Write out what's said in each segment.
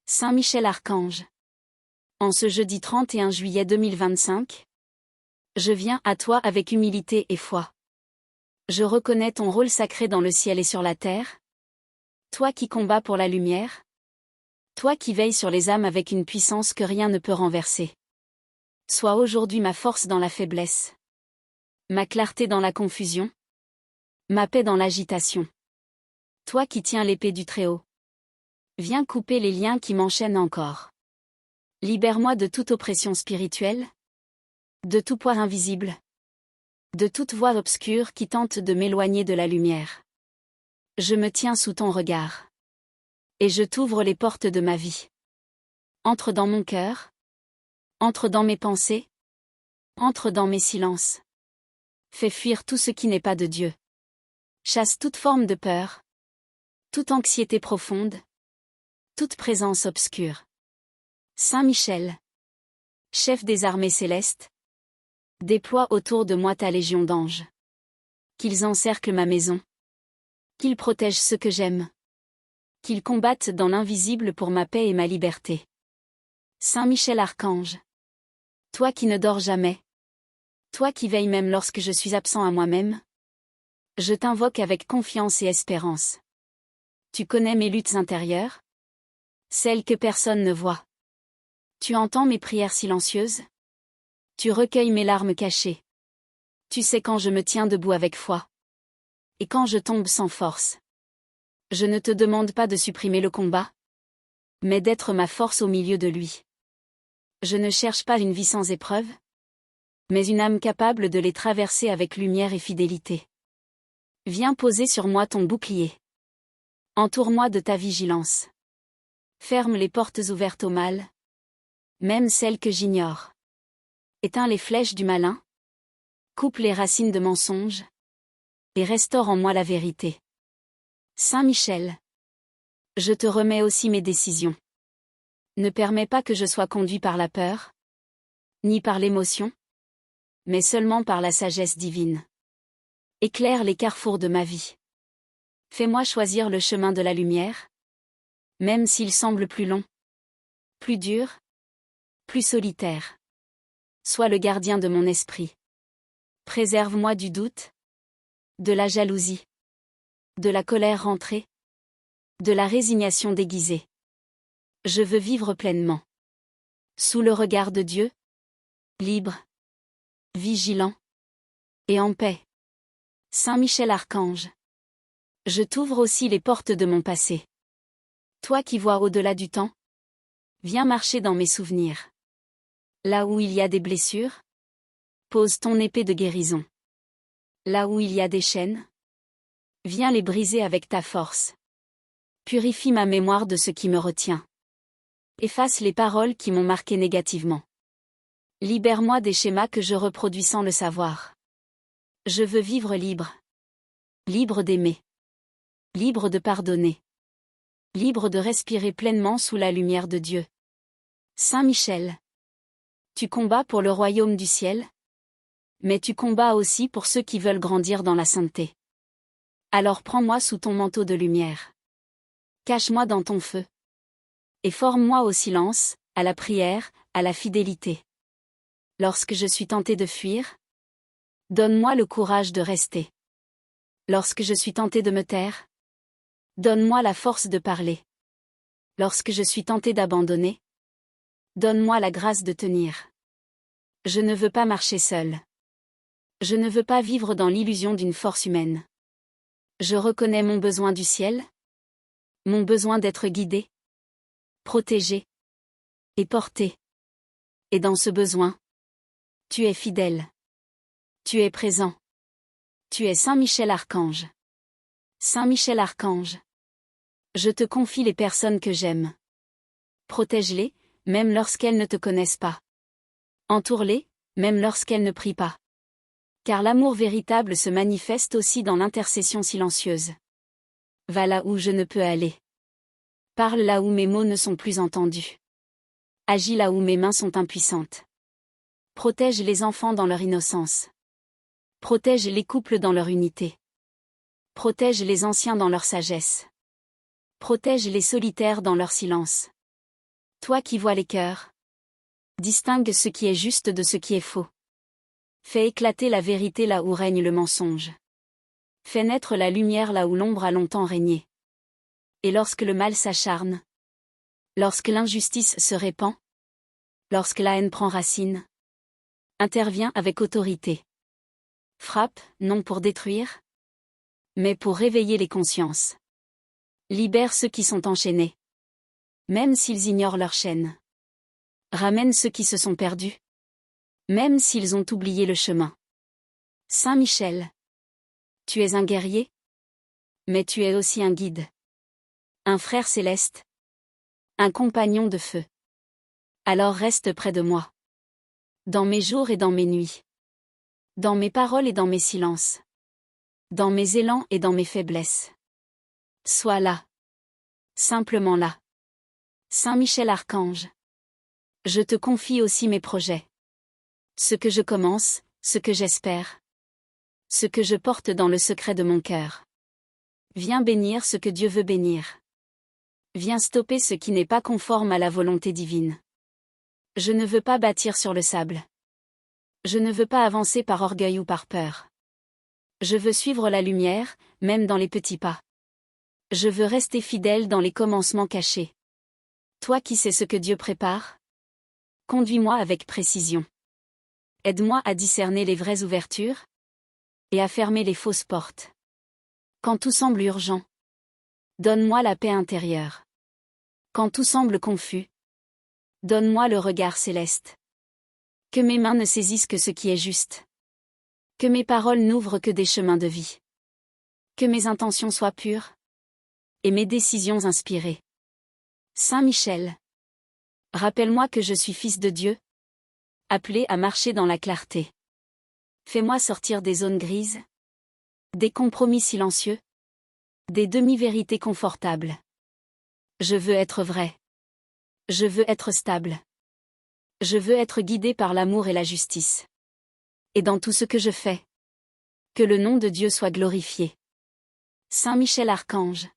Saint Michel Archange. En ce jeudi 31 juillet 2025, je viens à toi avec humilité et foi. Je reconnais ton rôle sacré dans le ciel et sur la terre. Toi qui combats pour la lumière. Toi qui veilles sur les âmes avec une puissance que rien ne peut renverser. Sois aujourd'hui ma force dans la faiblesse. Ma clarté dans la confusion. Ma paix dans l'agitation. Toi qui tiens l'épée du Très-Haut. Viens couper les liens qui m'enchaînent encore. Libère-moi de toute oppression spirituelle. De tout poids invisible. De toute voie obscure qui tente de m'éloigner de la lumière. Je me tiens sous ton regard. Et je t'ouvre les portes de ma vie. Entre dans mon cœur. Entre dans mes pensées. Entre dans mes silences. Fais fuir tout ce qui n'est pas de Dieu. Chasse toute forme de peur. Toute anxiété profonde. Toute présence obscure. Saint Michel, chef des armées célestes, déploie autour de moi ta légion d'anges. Qu'ils encerclent ma maison. Qu'ils protègent ceux que j'aime. Qu'ils combattent dans l'invisible pour ma paix et ma liberté. Saint Michel Archange. Toi qui ne dors jamais. Toi qui veilles même lorsque je suis absent à moi-même. Je t'invoque avec confiance et espérance. Tu connais mes luttes intérieures. Celles que personne ne voit. Tu entends mes prières silencieuses. Tu recueilles mes larmes cachées. Tu sais quand je me tiens debout avec foi. Et quand je tombe sans force. Je ne te demande pas de supprimer le combat. Mais d'être ma force au milieu de lui. Je ne cherche pas une vie sans épreuves. Mais une âme capable de les traverser avec lumière et fidélité. Viens poser sur moi ton bouclier. Entoure-moi de ta vigilance. Ferme les portes ouvertes au mal. Même celles que j'ignore. Éteins les flèches du malin. Coupe les racines de mensonges. Et restaure en moi la vérité. Saint Michel. Je te remets aussi mes décisions. Ne permets pas que je sois conduit par la peur. Ni par l'émotion. Mais seulement par la sagesse divine. Éclaire les carrefours de ma vie. Fais-moi choisir le chemin de la lumière. Même s'il semble plus long. Plus dur. Plus solitaire. Sois le gardien de mon esprit. Préserve-moi du doute. De la jalousie. De la colère rentrée. De la résignation déguisée. Je veux vivre pleinement. Sous le regard de Dieu. Libre. Vigilant. Et en paix. Saint Michel Archange. Je t'ouvre aussi les portes de mon passé. Toi qui vois au-delà du temps. Viens marcher dans mes souvenirs. Là où il y a des blessures. Pose ton épée de guérison. Là où il y a des chaînes. Viens les briser avec ta force. Purifie ma mémoire de ce qui me retient. Efface les paroles qui m'ont marqué négativement. Libère-moi des schémas que je reproduis sans le savoir. Je veux vivre libre. Libre d'aimer. Libre de pardonner. Libre de respirer pleinement sous la lumière de Dieu. Saint Michel. Tu combats pour le royaume du ciel. Mais tu combats aussi pour ceux qui veulent grandir dans la sainteté. Alors prends-moi sous ton manteau de lumière. Cache-moi dans ton feu. Et forme-moi au silence, à la prière, à la fidélité. Lorsque je suis tenté de fuir, donne-moi le courage de rester. Lorsque je suis tenté de me taire, donne-moi la force de parler. Lorsque je suis tenté d'abandonner, donne-moi la grâce de tenir. Je ne veux pas marcher seul. Je ne veux pas vivre dans l'illusion d'une force humaine. Je reconnais mon besoin du ciel. Mon besoin d'être guidé. Protégé. Et porté. Et dans ce besoin, tu es fidèle. Tu es présent. Tu es Saint Michel Archange. Saint Michel Archange. Je te confie les personnes que j'aime. Protège-les, même lorsqu'elles ne te connaissent pas. Entoure-les, même lorsqu'elles ne prient pas. Car l'amour véritable se manifeste aussi dans l'intercession silencieuse. Va là où je ne peux aller. Parle là où mes mots ne sont plus entendus. Agis là où mes mains sont impuissantes. Protège les enfants dans leur innocence. Protège les couples dans leur unité. Protège les anciens dans leur sagesse. Protège les solitaires dans leur silence. Toi qui vois les cœurs, distingue ce qui est juste de ce qui est faux. Fais éclater la vérité là où règne le mensonge. Fais naître la lumière là où l'ombre a longtemps régné. Et lorsque le mal s'acharne, lorsque l'injustice se répand, lorsque la haine prend racine, interviens avec autorité. Frappe, non pour détruire, mais pour réveiller les consciences. Libère ceux qui sont enchaînés, même s'ils ignorent leur chaîne. Ramène ceux qui se sont perdus, même s'ils ont oublié le chemin. Saint Michel, tu es un guerrier, mais tu es aussi un guide. Un frère céleste, un compagnon de feu. Alors reste près de moi. Dans mes jours et dans mes nuits. Dans mes paroles et dans mes silences. Dans mes élans et dans mes faiblesses. Sois là. Simplement là. Saint Michel Archange. Je te confie aussi mes projets. Ce que je commence, ce que j'espère. Ce que je porte dans le secret de mon cœur. Viens bénir ce que Dieu veut bénir. Viens stopper ce qui n'est pas conforme à la volonté divine. Je ne veux pas bâtir sur le sable. Je ne veux pas avancer par orgueil ou par peur. Je veux suivre la lumière, même dans les petits pas. Je veux rester fidèle dans les commencements cachés. Toi qui sais ce que Dieu prépare, conduis-moi avec précision. Aide-moi à discerner les vraies ouvertures et à fermer les fausses portes. Quand tout semble urgent, donne-moi la paix intérieure. Quand tout semble confus, donne-moi le regard céleste. Que mes mains ne saisissent que ce qui est juste. Que mes paroles n'ouvrent que des chemins de vie. Que mes intentions soient pures et mes décisions inspirées. Saint Michel, rappelle-moi que je suis fils de Dieu, appelé à marcher dans la clarté. Fais-moi sortir des zones grises, des compromis silencieux, des demi-vérités confortables. Je veux être vrai. Je veux être stable. Je veux être guidé par l'amour et la justice. Et dans tout ce que je fais, que le nom de Dieu soit glorifié. Saint Michel Archange,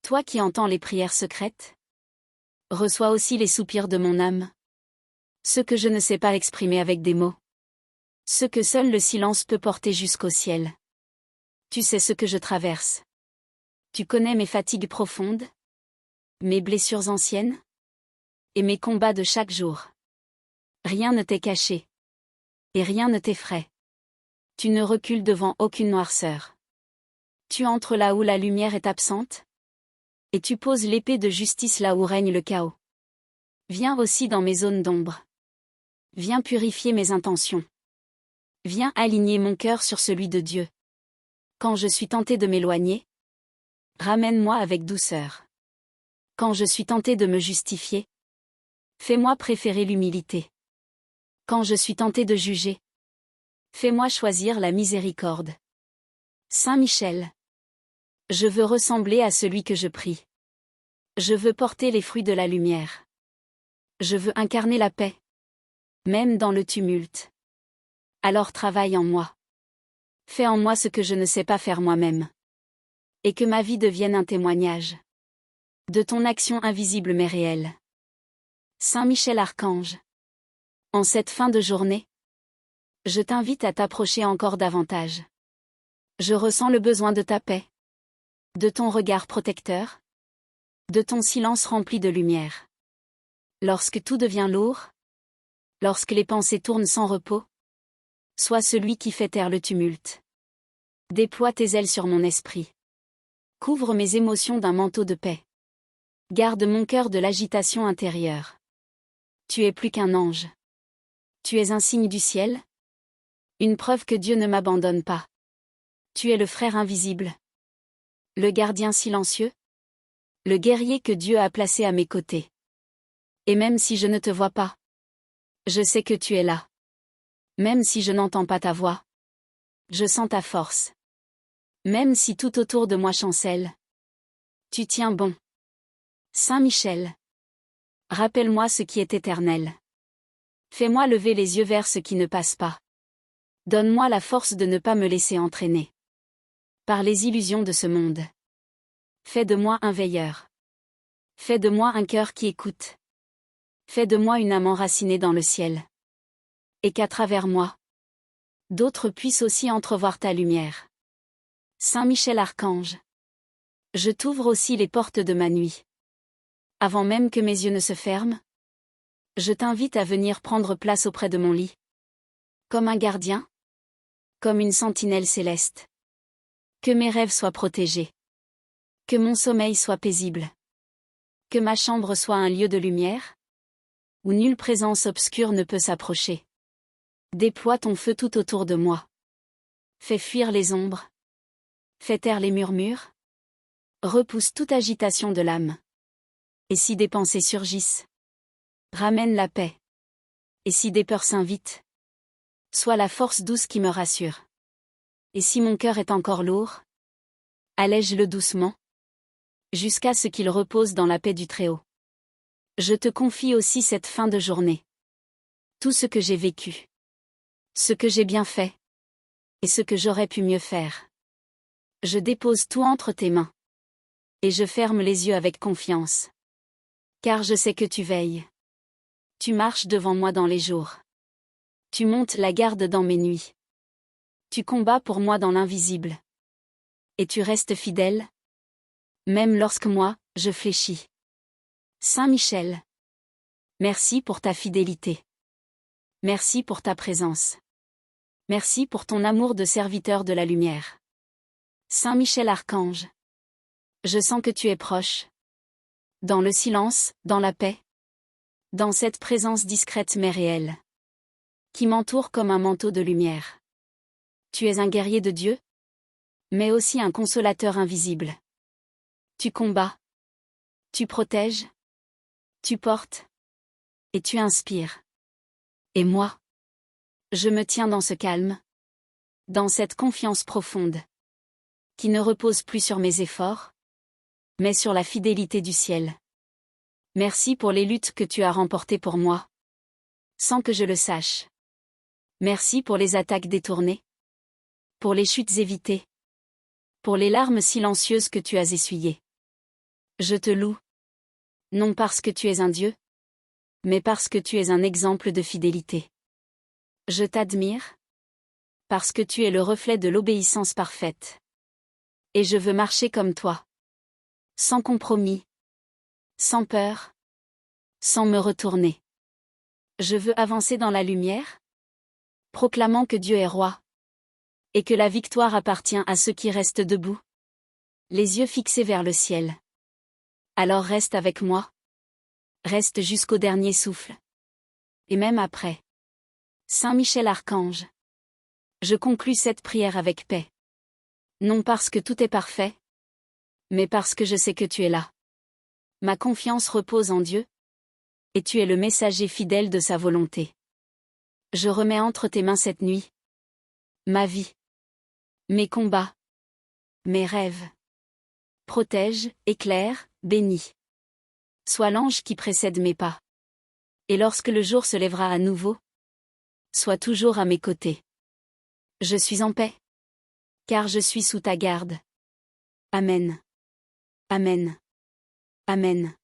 toi qui entends les prières secrètes, reçois aussi les soupirs de mon âme. Ce que je ne sais pas exprimer avec des mots. Ce que seul le silence peut porter jusqu'au ciel. Tu sais ce que je traverse. Tu connais mes fatigues profondes, mes blessures anciennes et mes combats de chaque jour. Rien ne t'est caché. Et rien ne t'effraie. Tu ne recules devant aucune noirceur. Tu entres là où la lumière est absente, et tu poses l'épée de justice là où règne le chaos. Viens aussi dans mes zones d'ombre. Viens purifier mes intentions. Viens aligner mon cœur sur celui de Dieu. Quand je suis tenté de m'éloigner, ramène-moi avec douceur. Quand je suis tenté de me justifier, fais-moi préférer l'humilité. Quand je suis tenté de juger, fais-moi choisir la miséricorde. Saint Michel, je veux ressembler à celui que je prie. Je veux porter les fruits de la lumière. Je veux incarner la paix, même dans le tumulte. Alors travaille en moi. Fais en moi ce que je ne sais pas faire moi-même. Et que ma vie devienne un témoignage de ton action invisible mais réelle. Saint Michel Archange, en cette fin de journée, je t'invite à t'approcher encore davantage. Je ressens le besoin de ta paix, de ton regard protecteur, de ton silence rempli de lumière. Lorsque tout devient lourd, lorsque les pensées tournent sans repos, sois celui qui fait taire le tumulte. Déploie tes ailes sur mon esprit. Couvre mes émotions d'un manteau de paix. Garde mon cœur de l'agitation intérieure. Tu es plus qu'un ange. Tu es un signe du ciel, une preuve que Dieu ne m'abandonne pas. Tu es le frère invisible, le gardien silencieux, le guerrier que Dieu a placé à mes côtés. Et même si je ne te vois pas, je sais que tu es là. Même si je n'entends pas ta voix, je sens ta force. Même si tout autour de moi chancelle, tu tiens bon. Saint Michel, rappelle-moi ce qui est éternel. Fais-moi lever les yeux vers ce qui ne passe pas. Donne-moi la force de ne pas me laisser entraîner par les illusions de ce monde. Fais de moi un veilleur. Fais de moi un cœur qui écoute. Fais de moi une âme enracinée dans le ciel. Et qu'à travers moi, d'autres puissent aussi entrevoir ta lumière. Saint Michel Archange. Je t'ouvre aussi les portes de ma nuit. Avant même que mes yeux ne se ferment, je t'invite à venir prendre place auprès de mon lit. Comme un gardien, comme une sentinelle céleste. Que mes rêves soient protégés. Que mon sommeil soit paisible. Que ma chambre soit un lieu de lumière, où nulle présence obscure ne peut s'approcher. Déploie ton feu tout autour de moi. Fais fuir les ombres. Fais taire les murmures. Repousse toute agitation de l'âme. Et si des pensées surgissent, ramène la paix. Et si des peurs s'invitent, sois la force douce qui me rassure. Et si mon cœur est encore lourd, allège-le doucement, jusqu'à ce qu'il repose dans la paix du Très-Haut. Je te confie aussi cette fin de journée. Tout ce que j'ai vécu. Ce que j'ai bien fait. Et ce que j'aurais pu mieux faire. Je dépose tout entre tes mains. Et je ferme les yeux avec confiance. Car je sais que tu veilles. Tu marches devant moi dans les jours. Tu montes la garde dans mes nuits. Tu combats pour moi dans l'invisible. Et tu restes fidèle, même lorsque moi, je fléchis. Saint Michel. Merci pour ta fidélité. Merci pour ta présence. Merci pour ton amour de serviteur de la lumière. Saint Michel Archange. Je sens que tu es proche. Dans le silence, dans la paix. Dans cette présence discrète mais réelle. Qui m'entoure comme un manteau de lumière. Tu es un guerrier de Dieu, mais aussi un consolateur invisible. Tu combats. Tu protèges. Tu portes. Et tu inspires. Et moi, je me tiens dans ce calme. Dans cette confiance profonde. Qui ne repose plus sur mes efforts, mais sur la fidélité du ciel. Merci pour les luttes que tu as remportées pour moi. Sans que je le sache. Merci pour les attaques détournées. Pour les chutes évitées. Pour les larmes silencieuses que tu as essuyées. Je te loue. Non parce que tu es un Dieu, mais parce que tu es un exemple de fidélité. Je t'admire. Parce que tu es le reflet de l'obéissance parfaite. Et je veux marcher comme toi. Sans compromis. Sans peur. Sans me retourner. Je veux avancer dans la lumière. Proclamant que Dieu est roi. Et que la victoire appartient à ceux qui restent debout. Les yeux fixés vers le ciel. Alors reste avec moi. Reste jusqu'au dernier souffle. Et même après. Saint Michel Archange. Je conclus cette prière avec paix. Non parce que tout est parfait, mais parce que je sais que tu es là. Ma confiance repose en Dieu. Et tu es le messager fidèle de sa volonté. Je remets entre tes mains cette nuit. Ma vie. Mes combats. Mes rêves. Protège, éclaire, bénis. Sois l'ange qui précède mes pas. Et lorsque le jour se lèvera à nouveau, sois toujours à mes côtés. Je suis en paix. Car je suis sous ta garde. Amen. Amen. Amen.